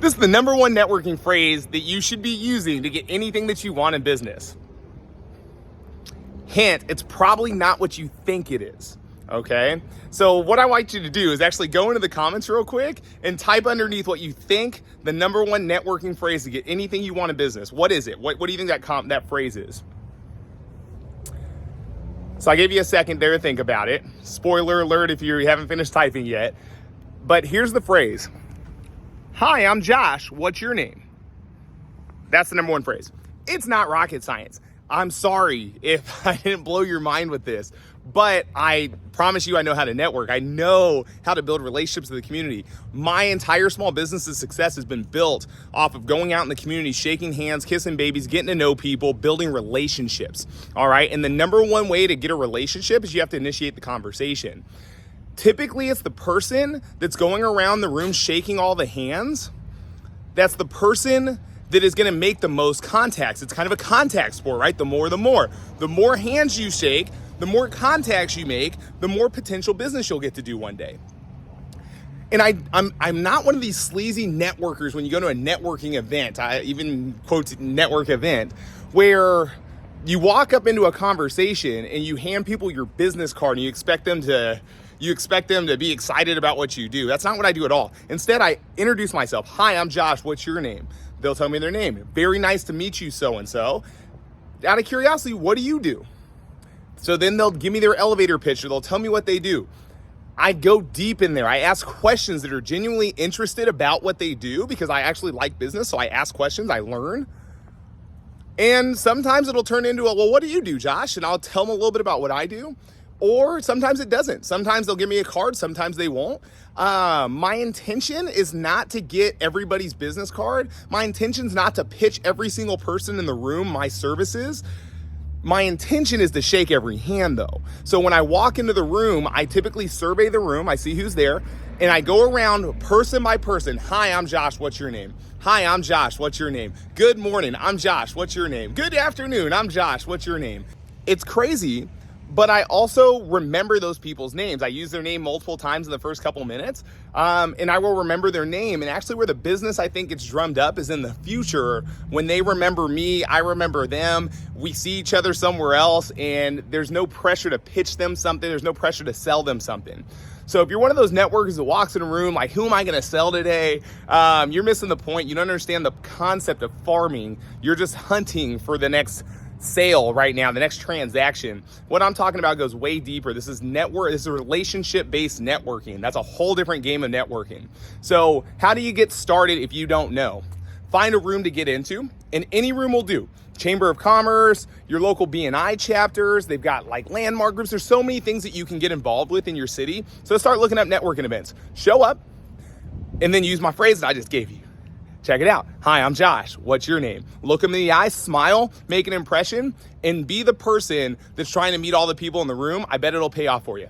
This is the number one networking phrase that you should be using to get anything that you want in business. Hint, it's probably not what you think it is, okay? So what I want you to do is actually go into the comments real quick and type underneath what you think the number one networking phrase to get anything you want in business. What is it? What do you think that phrase is? So I gave you a second there to think about it. Spoiler alert if you haven't finished typing yet. But here's the phrase. Hi, I'm Josh. What's your name? That's the number one phrase. It's not rocket science. I'm sorry if I didn't blow your mind with this, but I promise you I know how to network. I know how to build relationships with the community. My entire small business's success has been built off of going out in the community, shaking hands, kissing babies, getting to know people, building relationships, all right? And the number one way to get a relationship is you have to initiate the conversation. Typically, it's the person that's going around the room shaking all the hands. That's the person that is going to make the most contacts. It's kind of a contact sport, right? The more, the more. The more hands you shake, the more contacts you make, the more potential business you'll get to do one day. And I'm not one of these sleazy networkers when you go to a networking event, I even quote network event, where you walk up into a conversation and you hand people your business card and you expect them to be excited about what you do. That's not what I do at all. Instead, I introduce myself. Hi, I'm Josh. What's your name? They'll tell me their name. Very nice to meet you, so-and-so. Out of curiosity, what do you do? So then they'll give me their elevator pitch or they'll tell me what they do. I go deep in there. I ask questions that are genuinely interested about what they do because I actually like business. So I ask questions, I learn. And sometimes it'll turn into well, what do you do, Josh? And I'll tell them a little bit about what I do. Or sometimes it doesn't. Sometimes they'll give me a card, sometimes they won't. My intention is not to get everybody's business card. My intention is not to pitch every single person in the room my services. My intention is to shake every hand though. So when I walk into the room, I typically survey the room, I see who's there, and I go around person by person. Hi, I'm Josh, what's your name? Hi, I'm Josh, what's your name? Good morning, I'm Josh, what's your name? Good afternoon, I'm Josh, what's your name? It's crazy. But I also remember those people's names. I use their name multiple times in the first couple minutes, and I will remember their name. And actually where the business, I think, gets drummed up is in the future. When they remember me, I remember them. We see each other somewhere else, and there's no pressure to pitch them something. There's no pressure to sell them something. So if you're one of those networkers that walks in a room like, who am I gonna sell today? You're missing the point. You don't understand the concept of farming. You're just hunting for the next sale right now, the next transaction. What I'm talking about goes way deeper. This is relationship-based networking. That's a whole different game of networking. So how do you get started if you don't know? Find a room to get into, and any room will do. Chamber of Commerce, your local BNI chapters, they've got like landmark groups. There's so many things that you can get involved with in your city. So start looking up networking events. Show up, and then use my phrase that I just gave you. Check it out. Hi, I'm Josh. What's your name? Look them in the eye, smile, make an impression, and be the person that's trying to meet all the people in the room. I bet it'll pay off for you.